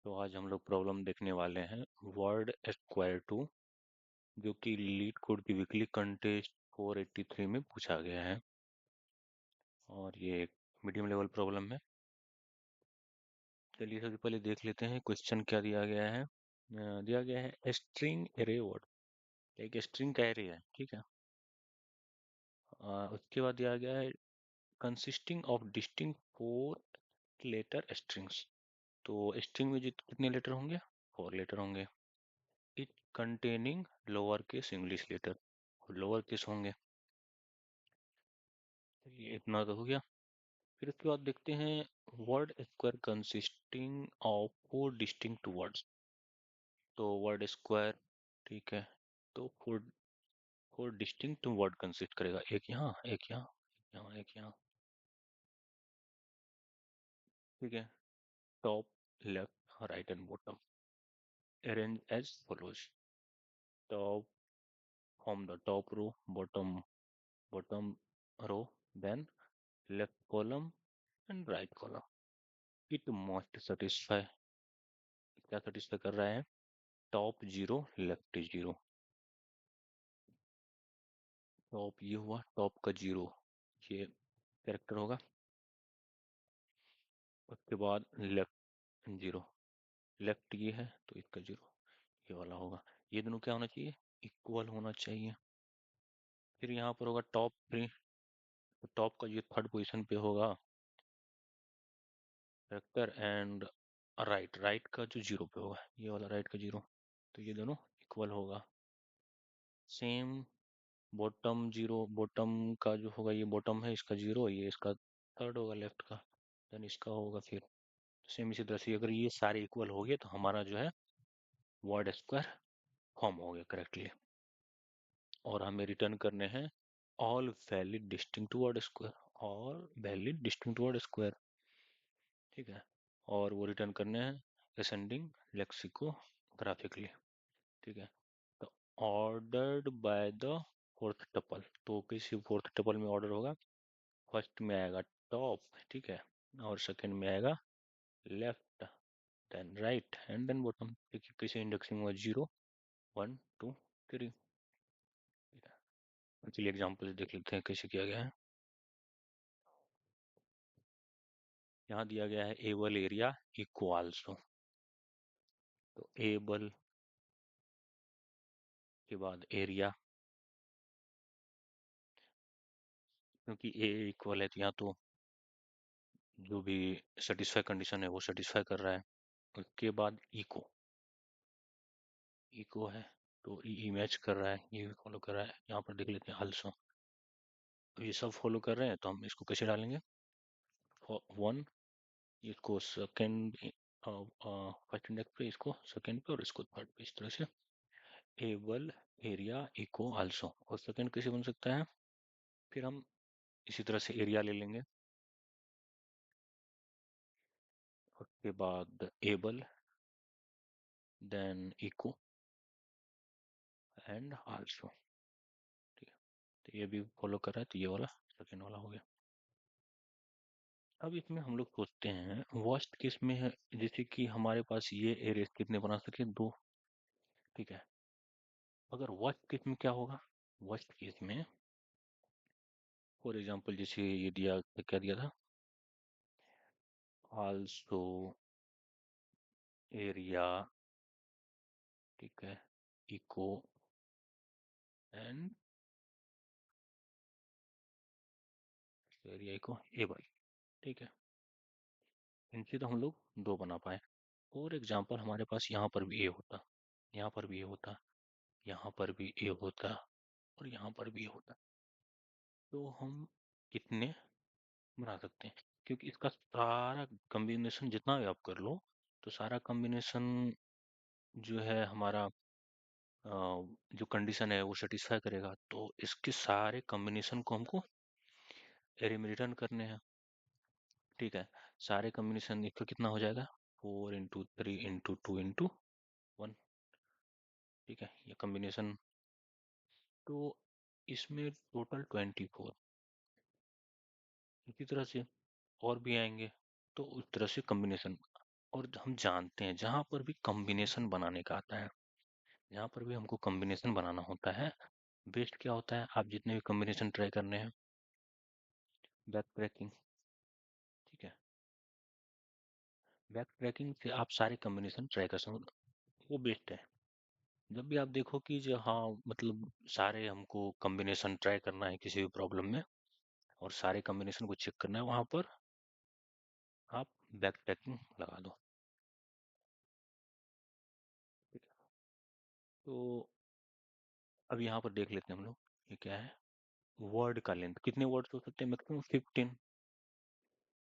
तो आज हम लोग प्रॉब्लम देखने वाले हैं वर्ड स्क्वायर टू, जो कि लीड कोड की वीकली कंटेस्ट 483 में पूछा गया है। और ये एक मीडियम लेवल प्रॉब्लम है। चलिए सबसे पहले देख लेते हैं क्वेश्चन क्या दिया गया है। दिया गया है स्ट्रिंग एरे वर्ड, एक स्ट्रिंग का एरे है, ठीक है। उसके बाद दिया गया है consisting of distinct 4 letter strings. तो स्ट्रिंग में कितने लेटर होंगे? 4 लेटर होंगे। It containing lower case English letter, lower case होंगे। ये इतना तो हो गया। फिर उसके बाद देखते हैं word square consisting of 4 distinct words. तो वर्ड स्क्वायर, ठीक है, तो फोर डिस्टिंक्ट वर्ड कंसिस्ट करेगा। एक यहाँ, एक यहाँ, यहाँ, एक यहाँ, ठीक है। Top, left, right and bottom. Arrange as follows. Top, from the top row, bottom row, then left column and right column. It must satisfy, क्या सेटिस्फाई कर रहा है? Top zero, left zero. Top ये हुआ, टॉप का zero ये character होगा। उसके बाद लेफ्ट जीरो, लेफ्ट ये है तो इसका जीरो ये वाला होगा। ये दोनों क्या होना चाहिए? इक्वल होना चाहिए। फिर यहाँ पर होगा टॉप थ्री, तो टॉप का ये थर्ड पोजीशन पे होगा कैरेक्टर, एंड राइट, राइट का जो जीरो पे होगा, ये वाला राइट का जीरो, तो ये दोनों इक्वल होगा। सेम बॉटम जीरो, बॉटम का जो होगा, ये बॉटम है, इसका जीरो, ये इसका थर्ड होगा लेफ्ट का, देन इसका होगा। फिर सेम इसी तरह से अगर ये सारे इक्वल हो गए तो हमारा जो है वर्ड स्क्वायर फॉर्म हो गया करेक्टली। और हमें रिटर्न करने हैं all valid distinct word square, all valid distinct word square, ठीक है। और वो रिटर्न करने हैं असेंडिंग लेक्सिकोग्राफिकली, ठीक है। तो ordered by the fourth tuple, तो किसी फोर्थ टपल में ऑर्डर होगा। फर्स्ट में आएगा टॉप, ठीक है, और सेकंड में आएगा left, then right and then bottom. देखिए कैसे इंडेक्सिंग हुआ, 0 1 2 3। चलिए एग्जाम्पल देख लेते हैं कैसे किया गया है। यहाँ दिया गया है एबल एरिया इक्वल्स टू, तो एबल के बाद एरिया, क्योंकि ए इक्वल है तो यहाँ तो जो भी सेटिस्फाई कंडीशन है वो सेटिस्फाई कर रहा है। उसके बाद इको, इको है तो ई मैच कर रहा है, ये भी फॉलो कर रहा है। यहाँ पर देख लेते हैं आल्सो, ये सब फॉलो कर रहे हैं तो हम इसको कैसे डालेंगे? वन, इसको सेकंड, फर्स्ट इंडेक्स पे, इसको सेकंड पे, और इसको थर्ड पे, इस तरह से। एबल एरिया इको आल्सो, और सेकंड कैसे बन सकता है? फिर हम इसी तरह से एरिया ले लेंगे, उसके बाद able, then echo and also, ठीक है। तो ये भी फॉलो कर रहा है, तो ये वाला सेकंड वाला हो गया। अब इसमें हम लोग सोचते हैं वर्स्ट केस में है, जैसे कि हमारे पास ये एरिया कितने बना सके? 2, ठीक है। अगर वर्स्ट केस में क्या होगा? वर्स्ट केस में फॉर एग्जांपल जैसे ये दिया, क्या दिया था? आल्सो एरिया, ठीक है, echo and area echo able, ठीक है। इनसे तो हम लोग 2 बना पाए। और एग्जांपल हमारे पास यहाँ पर भी ए होता, यहाँ पर भी ए होता, यहाँ पर भी ए होता, और यहाँ पर भी ए होता, तो हम कितने बना सकते हैं? क्योंकि इसका सारा कॉम्बिनेशन जितना भी आप कर लो, तो सारा कॉम्बिनेशन जो है हमारा, जो कंडीशन है वो सेटिस्फाई करेगा। तो इसके सारे कॉम्बिनेशन को हमको एरे में रिटर्न करने हैं, ठीक है। सारे कॉम्बिनेशन एक तो कितना हो जाएगा? 4 × 3 × 2 × 1, ठीक है, ये कॉम्बिनेशन। तो इसमें टोटल 24, इसी तरह से और भी आएंगे, तो उस तरह से कॉम्बिनेशन। और हम जानते हैं जहां पर भी कॉम्बिनेशन बनाने का आता है, जहां पर भी हमको कॉम्बिनेशन बनाना होता है, बेस्ट क्या होता है, आप जितने भी कॉम्बिनेशन ट्राई करने हैं, बैक ट्रैकिंग। ठीक है, बैक ट्रैकिंग से आप सारे कॉम्बिनेशन ट्राई कर सकते हो, वो बेस्ट है। जब भी आप देखो कि जो हाँ मतलब सारे हमको कॉम्बिनेशन ट्राई करना है किसी भी प्रॉब्लम में, और सारे कॉम्बिनेशन को चेक करना है, वहां पर आप बैक ट्रैकिंग लगा दो। ठीक है, तो अब यहाँ पर देख लेते हैं हम लोग, ये क्या है, वर्ड का लेंथ कितने वर्ड्स हो सकते हैं, मैक्सिमम 15।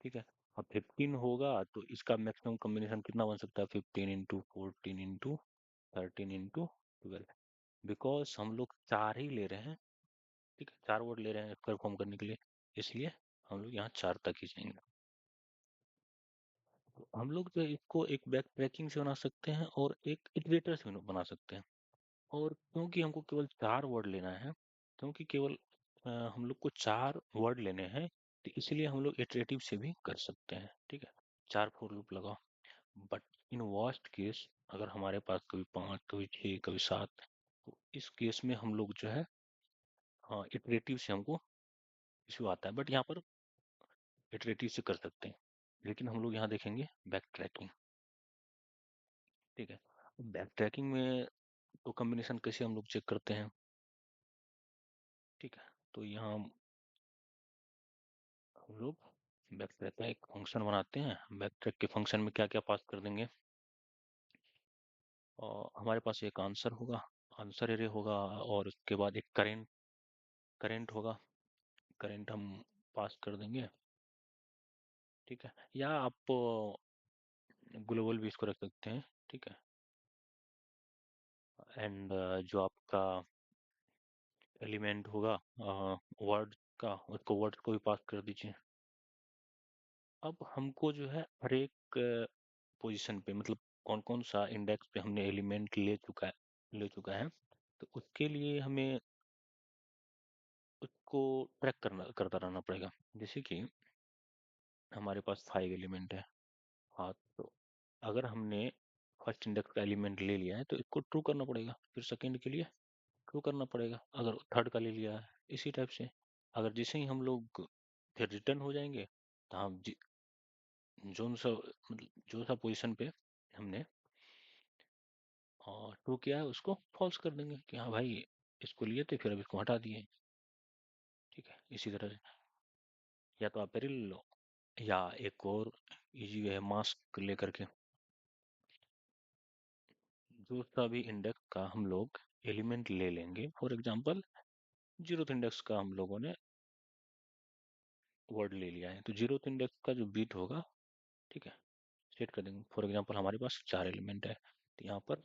ठीक है, अब 15 होगा तो इसका मैक्सिमम कॉम्बिनेशन कितना बन सकता है, 15 × 14 × 13 × 12, बिकॉज हम लोग चार ही ले रहे हैं। ठीक है, चार वर्ड ले रहे हैं परफॉर्म करने के लिए, इसलिए हम लोग यहाँ चार तक ही जाएंगे। तो हम लोग जो है इसको एक बैक ट्रैकिंग से बना सकते हैं और एक इटरेटर से भी बना सकते हैं। और क्योंकि हमको केवल चार वर्ड लेना है, क्योंकि केवल हम लोग को चार वर्ड लेने हैं, तो इसलिए हम लोग इटरेटिव से भी कर सकते हैं। ठीक है, चार फोर लूप लगाओ। बट इन वर्स्ट केस अगर हमारे पास कभी पाँच, कभी छः, कभी सात, तो इस केस में हम लोग जो है हाँ इटरेटिव से हमको इशू आता है, बट यहाँ पर इटरेटिव से कर सकते हैं। लेकिन हम लोग यहाँ देखेंगे बैक ट्रैकिंग। ठीक है, बैक ट्रैकिंग में तो कॉम्बिनेशन कैसे हम लोग चेक करते हैं। ठीक है, तो यहाँ हम लोग बैक ट्रैक का एक फंक्शन बनाते हैं। बैक ट्रैक के फंक्शन में क्या क्या पास कर देंगे, और हमारे पास एक आंसर होगा, आंसर एरे होगा, और उसके बाद एक करेंट, करेंट होगा, करेंट हम पास कर देंगे। ठीक है, या आप ग्लोबल भी इसको रख सकते हैं। ठीक है, एंड जो आपका एलिमेंट होगा वर्ड का, उसको वर्ड को भी पास कर दीजिए। अब हमको जो है हर एक पोजीशन पे, मतलब कौन कौन सा इंडेक्स पे हमने एलिमेंट ले चुका है, तो उसके लिए हमें उसको ट्रैक करता रहना पड़ेगा। जैसे कि हमारे पास 5 एलिमेंट है, हाँ, तो अगर हमने फर्स्ट इंडेक्स का एलिमेंट ले लिया है तो इसको ट्रू करना पड़ेगा, फिर सेकंड के लिए ट्रू करना पड़ेगा, अगर थर्ड का ले लिया है, इसी टाइप से। अगर जैसे ही हम लोग फिर रिटर्न हो जाएंगे, तो हम जोन सा मतलब जो सा पोजीशन पे हमने ट्रू किया है उसको फॉल्स कर देंगे कि हाँ भाई इसको लिए थे, फिर अब इसको हटा दिए। ठीक है, इसी तरह से या तो आप पेरिल लो, या एक और इजी वे है मास्क लेकर के, जो सा भी इंडेक्स का हम लोग एलिमेंट ले लेंगे, फॉर एग्जांपल जीरोथ इंडेक्स का हम लोगों ने वर्ड ले लिया है, तो जीरोथ इंडेक्स का जो बीट होगा, ठीक है, सेट कर देंगे। फॉर एग्जांपल हमारे पास चार एलिमेंट है, तो यहाँ पर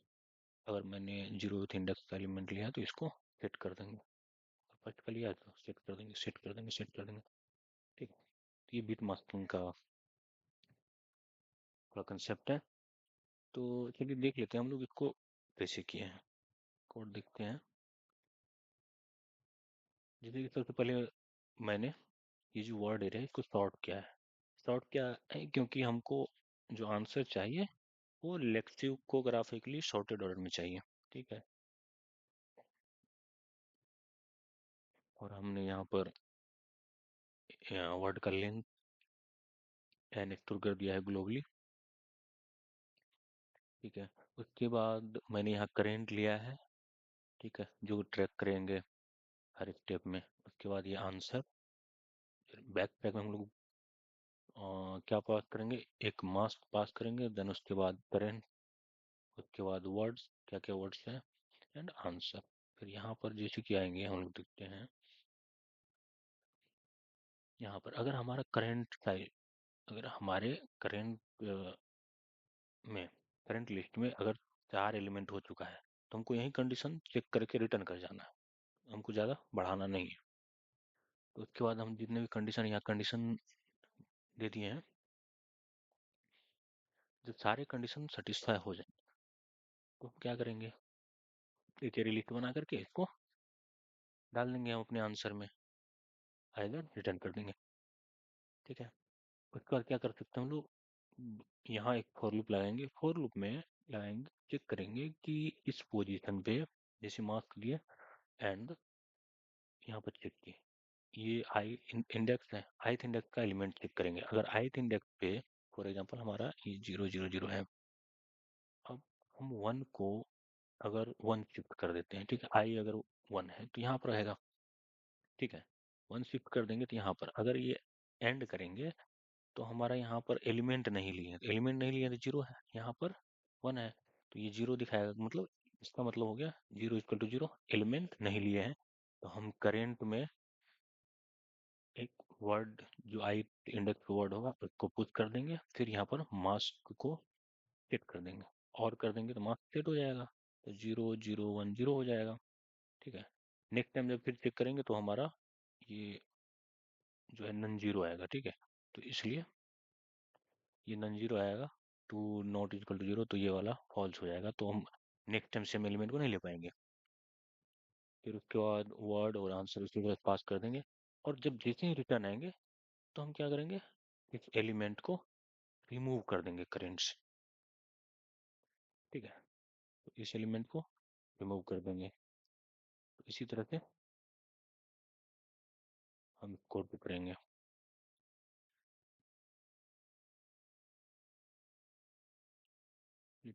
अगर मैंने जीरोथ इंडेक्स का एलिमेंट लिया तो इसको सेट कर देंगे, फर्स्ट का लिया तो सेट कर देंगे, सेट कर देंगे, सेट कर देंगे। ठीक है, तो ये बिट मास्किंग का पूरा कंसेप्ट है। तो चलिए देख लेते हैं हम लोग इसको कैसे किए हैं, कोड देखते हैं। जैसे कि सबसे पहले मैंने ये जो वर्ड एरिया है इसको सॉर्ट किया है। सॉर्ट किया है क्योंकि हमको जो आंसर चाहिए वो लेक्सिकोग्राफिकली सॉर्टेड ऑर्डर में चाहिए। ठीक है, और हमने यहाँ पर वर्ड का लेंथ एन स्टोर कर दिया है ग्लोबली। ठीक है, उसके बाद मैंने यहाँ करेंट लिया है। ठीक है, जो ट्रैक करेंगे हर स्टेप में। उसके बाद ये आंसर, बैक पैक में हम लोग क्या पास करेंगे, एक मास्क पास करेंगे, देन उसके बाद करेंट, उसके बाद वर्ड्स, क्या क्या वर्ड्स हैं, एंड आंसर। फिर यहाँ पर जैसे कि आएंगे हम लोग देखते हैं, यहाँ पर अगर हमारा करंट साइज, अगर हमारे करंट में, करंट लिस्ट में अगर चार एलिमेंट हो चुका है, तो हमको यही कंडीशन चेक करके रिटर्न कर जाना है, हमको ज़्यादा बढ़ाना नहीं है। तो उसके बाद हम जितने भी कंडीशन, यहाँ कंडीशन दे दिए हैं, जब सारे कंडीशन सेटिस्फाई हो जाए तो हम क्या करेंगे, एक लिस्ट बना करके इसको डाल देंगे हम अपने आंसर में, आएगा रिटर्न कर देंगे। ठीक है, उसके बाद क्या कर सकते हैं हम लोग, यहाँ एक फॉर लूप लगाएंगे, फॉर लूप में लगाएंगे, चेक करेंगे कि इस पोजीशन पे जैसे मास्क लिए एंड यहाँ पर चेक किए, ये आई इंडेक्स है, ith इंडेक्स का एलिमेंट चेक करेंगे। अगर ith इंडेक्स पे फॉर एग्जांपल हमारा ये 0 0 0 है, अब हम वन को अगर वन शिफ्ट कर देते हैं, ठीक है, आई अगर वन है तो यहाँ पर रहेगा, ठीक है, वन शिफ्ट कर देंगे तो यहाँ पर अगर ये एंड करेंगे तो हमारा यहाँ पर एलिमेंट नहीं लिए, एलिमेंट नहीं लिए तो जीरो है, यहाँ पर वन है तो ये जीरो दिखाएगा, मतलब इसका मतलब हो गया 0 = 0, एलिमेंट नहीं लिए हैं। तो हम करेंट में एक वर्ड जो आई इंडेक्स वर्ड होगा उसको पुश कर देंगे, फिर यहाँ पर मास्क को सेट कर देंगे, और कर देंगे तो मास्क सेट हो जाएगा, तो 0 0 1 0 हो जाएगा, ठीक है। नेक्स्ट टाइम जब फिर चेक करेंगे तो हमारा ये जो है नन जीरो आएगा, ठीक है, तो इसलिए ये नन जीरो आएगा, two not equal to zero, तो ये वाला फॉल्स हो जाएगा, तो हम नेक्स्ट टाइम सेम एलिमेंट को नहीं ले पाएंगे। फिर उसके बाद वर्ड और आंसर उसी तरह पास कर देंगे, और जब जैसे ही रिटर्न आएंगे तो हम क्या करेंगे, इस एलिमेंट को रिमूव कर देंगे करेंट से, ठीक है, तो इस एलिमेंट को रिमूव कर देंगे, तो इसी तरह से हम कोड पे करेंगे।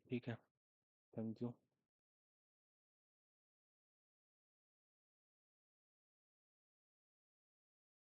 ठीक है, थैंक यू।